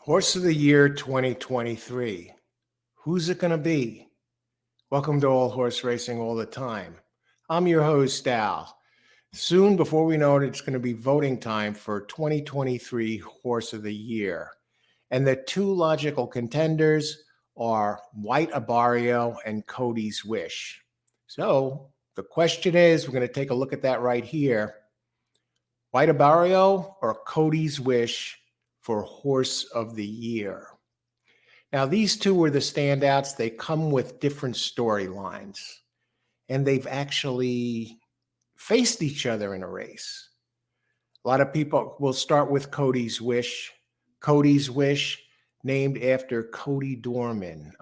Horse of the Year 2023. Who's it going to be? Welcome to All Horse Racing All the Time. I'm your host, Al. Soon, before we know it, it's going to be voting time for 2023 Horse of the Year. And the two logical contenders are White Abarrio and Cody's Wish. So the question is, we're going to take a look at that right here. White Abarrio or Cody's Wish for Horse of the Year. Now, these two are the standouts. They come with different storylines, and they've actually faced each other in a race. A lot of people will start with Cody's Wish. Cody's Wish, named after Cody Dorman,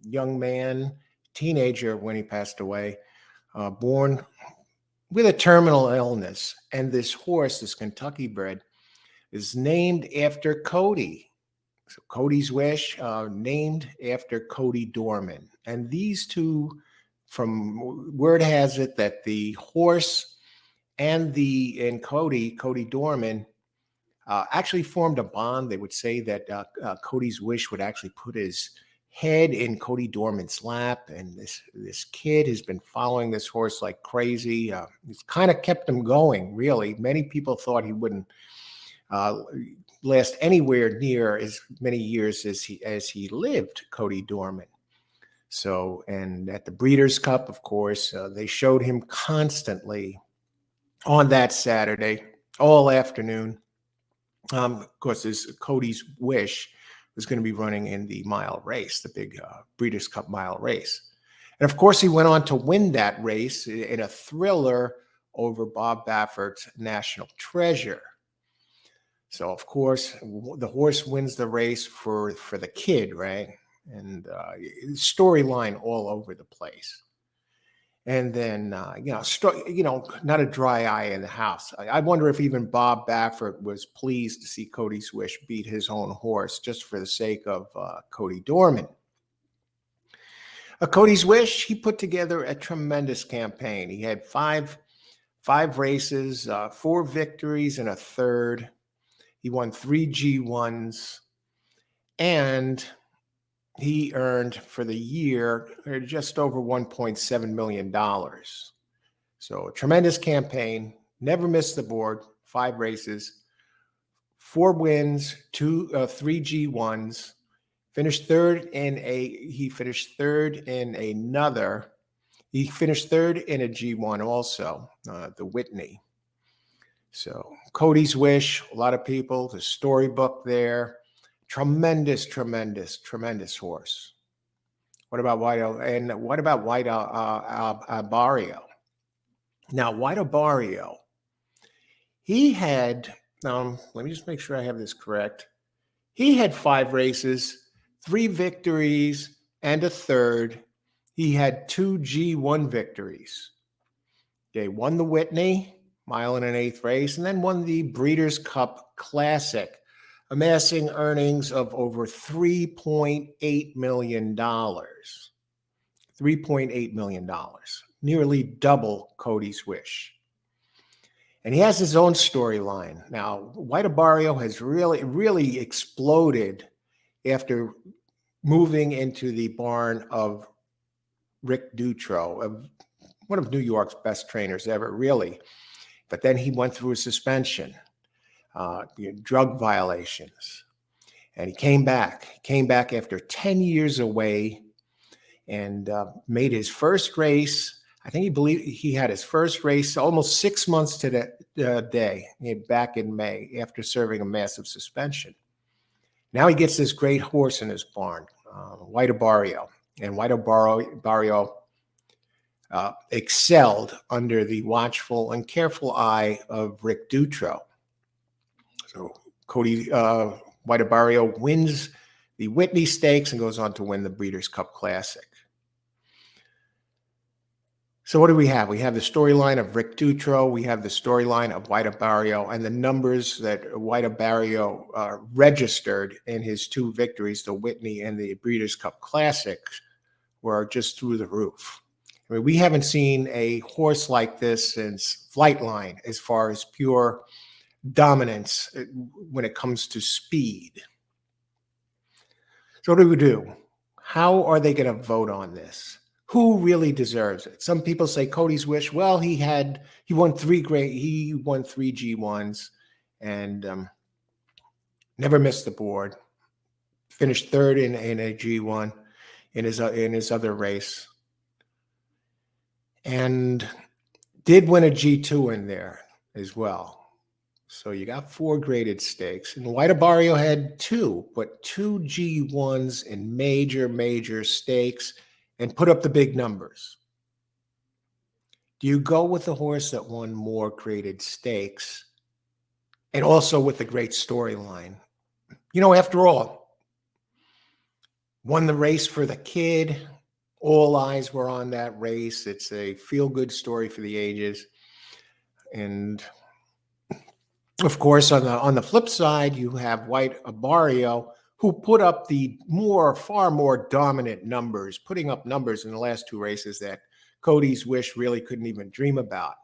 young man, teenager when he passed away, born with a terminal illness. And this horse, this Kentucky bred, is named after Cody. So Cody's Wish, named after Cody Dorman. And these two, from word has it that the horse and Cody Dorman, actually formed a bond. They would say that Cody's Wish would actually put his head in Cody Dorman's lap, and this kid has been following this horse like crazy. It's kind of kept him going, really. Many people thought he wouldn't last anywhere near as many years as he lived, Cody Dorman. So, and at the Breeders' Cup, of course, they showed him constantly on that Saturday, all afternoon. Of course, Cody's Wish was going to be running in the mile race, the big Breeders' Cup mile race. And of course, he went on to win that race in a thriller over Bob Baffert's National Treasure. So, of course, the horse wins the race for the kid, right? And storyline all over the place. And then, not a dry eye in the house. I wonder if even Bob Baffert was pleased to see Cody's Wish beat his own horse just for the sake of Cody Dorman. Cody's Wish, he put together a tremendous campaign. He had five races, 4 victories and a third. He won 3 G1s, and he earned for the year just over $1.7 million. So a tremendous campaign, never missed the board, 5 races, 4 wins, 3 G1s, finished third in another. He finished third in a G1 also, the Whitney. So Cody's Wish, a lot of people, the storybook there, tremendous horse. What about White Abarrio? Now, White Abarrio, he had, let me just make sure I have this correct. He had 5 races, 3 victories, and a third. He had 2 G1 victories. They won the Whitney, 1 1/8 race, and then won the Breeders' Cup Classic, amassing earnings of over $3.8 million. $3.8 million, nearly double Cody's Wish. And he has his own storyline. Now, White Abarrio has really exploded after moving into the barn of Rick Dutro, one of New York's best trainers ever, really. But then he went through a suspension, drug violations, and he came back. He came back after 10 years away and made his first race. I think he had his first race almost 6 months to the day, back in May, after serving a massive suspension. Now he gets this great horse in his barn, White Abarrio. And White Abarrio excelled under the watchful and careful eye of Rick Dutro. So White Abarrio wins the Whitney Stakes and goes on to win the Breeders' Cup Classic. So what do we have? We have the storyline of Rick Dutro. We have the storyline of White Abarrio, and the numbers that White Abarrio registered in his 2 victories, the Whitney and the Breeders' Cup Classic, were just through the roof. I mean, we haven't seen a horse like this since Flightline as far as pure dominance when it comes to speed. So what do we do? How are they going to vote on this? Who really deserves it? Some people say Cody's Wish. Well, he won three G1s and never missed the board. Finished third in a G1 in his other race, and did win a G2 in there as well. So you got 4 graded stakes. And White Abarrio had 2, but 2 G1s in major stakes and put up the big numbers. Do you go with the horse that won more graded stakes and also with a great storyline? You know, after all, won the race for the kid. All eyes were on that race. It's a feel-good story for the ages. And of course, on the flip side, you have White Abarrio, who put up the far more dominant numbers, putting up numbers in the last 2 races that Cody's Wish really couldn't even dream about.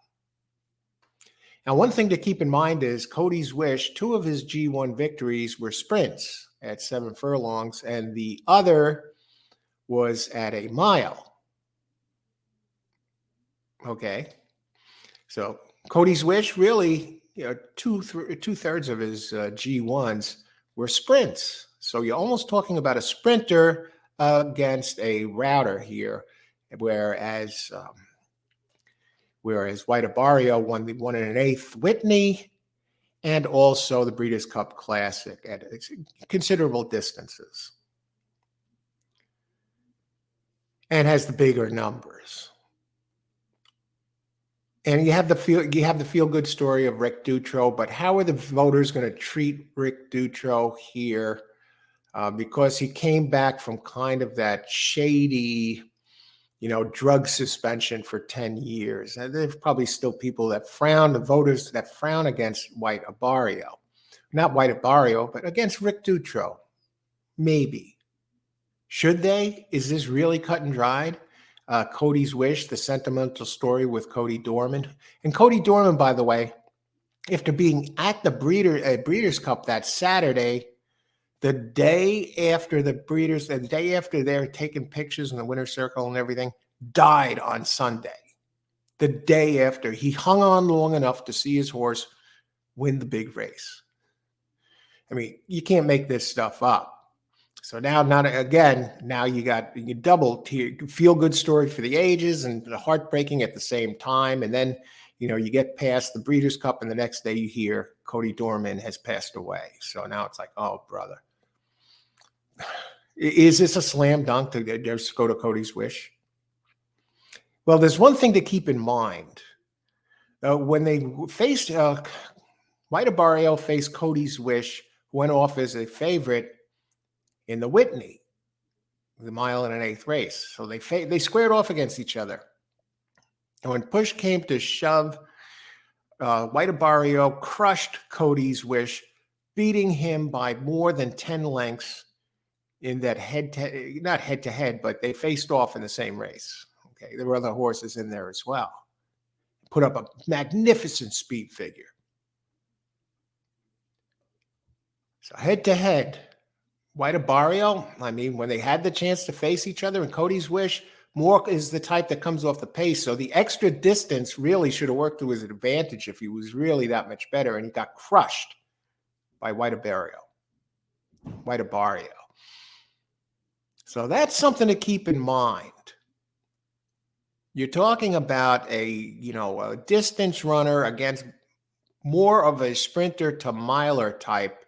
Now, one thing to keep in mind is Cody's Wish, 2 of his G1 victories were sprints at 7 furlongs, and the other was at a mile. Okay. So Cody's Wish really, two-thirds of his G1s were sprints. So you're almost talking about a sprinter against a router here, whereas White Abarrio won 1 1/8 Whitney and also the Breeders' Cup Classic at considerable distances and has the bigger numbers. And you have the feel good story of Rick Dutro, but how are the voters going to treat Rick Dutro here? Because he came back from kind of that shady, drug suspension for 10 years. And there's probably still people that the voters that frown against White Abarrio. Not White Abarrio, but against Rick Dutro. Maybe. Should they? Is this really cut and dried? Cody's Wish, the sentimental story with Cody Dorman. And Cody Dorman, by the way, after being at the Breeders' Cup that Saturday, the day after they're taking pictures in the winner's circle and everything, died on Sunday. The day after. He hung on long enough to see his horse win the big race. I mean, you can't make this stuff up. So now you got double feel good story for the ages and the heartbreaking at the same time. And then, you get past the Breeders' Cup and the next day you hear Cody Dorman has passed away. So now it's like, oh, brother. Is this a slam dunk to just go to Cody's Wish? Well, there's one thing to keep in mind. When they faced White Abarrio faced Cody's Wish, went off as a favorite in the Whitney, the 1 1/8 race. So they squared off against each other. And when push came to shove, White Abarrio crushed Cody's Wish, beating him by more than 10 lengths in that not head-to-head, but they faced off in the same race. Okay, there were other horses in there as well. Put up a magnificent speed figure. So head-to-head, White Abarrio, I mean, when they had the chance to face each other, and Cody's Wish, more is the type that comes off the pace. So the extra distance really should have worked to his advantage if he was really that much better, and he got crushed by White Abarrio. So that's something to keep in mind. You're talking about a distance runner against more of a sprinter to miler type.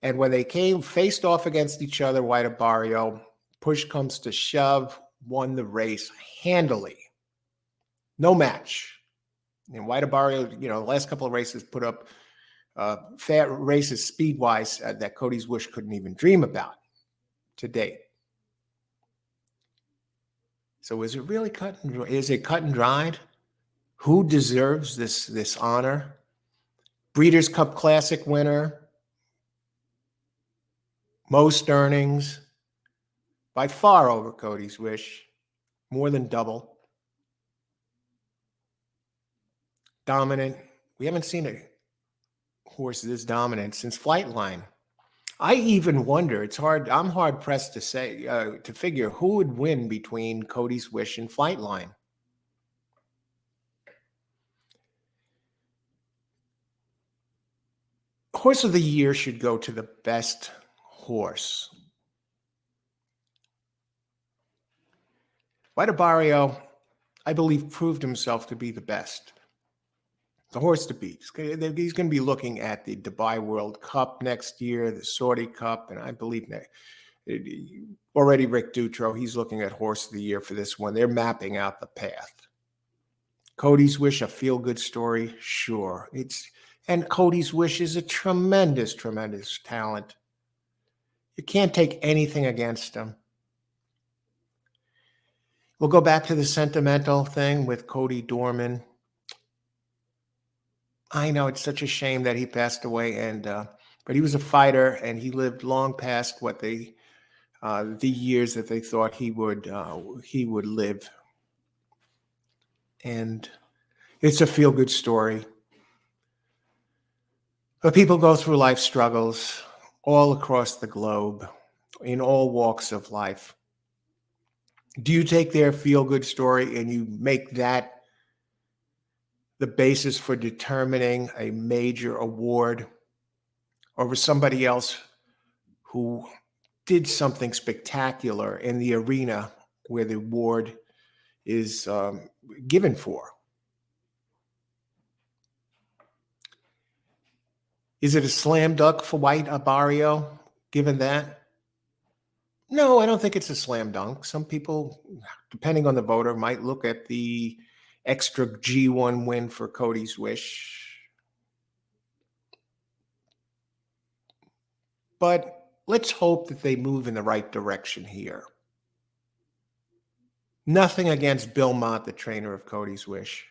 And when they faced off against each other, White Abarrio, push comes to shove, won the race handily. No match. And White Abarrio, the last couple of races put up fat races speed-wise that Cody's Wish couldn't even dream about to date. So is it really cut and dried? Who deserves this honor? Breeders' Cup Classic winner, most earnings, by far over Cody's Wish, more than double. Dominant. We haven't seen a horse this dominant since Flightline. I even wonder, it's hard, I'm hard pressed to say, to figure who would win between Cody's Wish and Flightline. Horse of the Year should go to the best horse. Abarrio, I believe, proved himself to be the best. The horse to beat. He's going to be looking at the Dubai World Cup next year, the Saudi Cup, and I believe already Rick Dutro, he's looking at Horse of the Year for this one. They're mapping out the path. Cody's Wish, a feel-good story? Sure. And Cody's Wish is a tremendous, tremendous talent. You can't take anything against him. We'll go back to the sentimental thing with Cody Dorman. I know it's such a shame that he passed away, but he was a fighter, and he lived long past what the years that they thought he would live. And it's a feel-good story. But people go through life struggles all across the globe, in all walks of life. Do you take their feel-good story and you make that the basis for determining a major award over somebody else who did something spectacular in the arena where the award is given for? Is it a slam dunk for White Abarrio, given that? No, I don't think it's a slam dunk. Some people, depending on the voter, might look at the extra G1 win for Cody's Wish. But let's hope that they move in the right direction here. Nothing against Bill Mott, the trainer of Cody's Wish,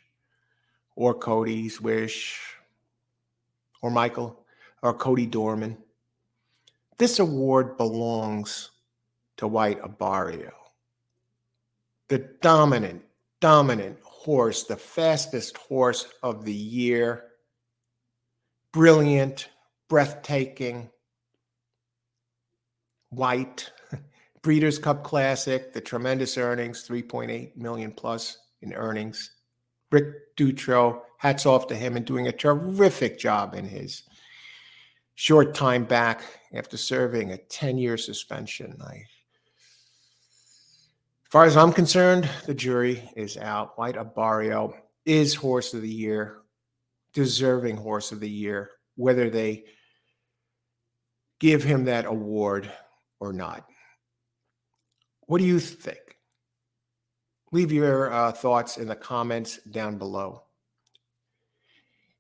or Cody's Wish, or Michael, or Cody Dorman. This award belongs to White Abarrio. The dominant horse, the fastest horse of the year. Brilliant, breathtaking, White, Breeders' Cup Classic, the tremendous earnings, 3.8 million plus in earnings. Rick Dutro, hats off to him, and doing a terrific job in his short time back after serving a 10-year suspension. As far as I'm concerned, the jury is out. White Abarrio is Horse of the Year, deserving Horse of the Year, whether they give him that award or not. What do you think? Leave your thoughts in the comments down below.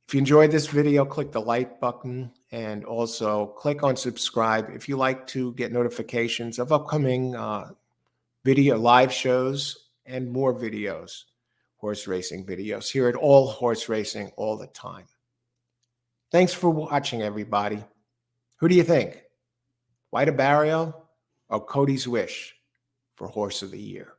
If you enjoyed this video, click the like button and also click on subscribe if you like to get notifications of upcoming video live shows and more videos, horse racing videos here at All Horse Racing all the time. Thanks for watching, everybody. Who do you think? White Abarrio or Cody's Wish for Horse of the Year?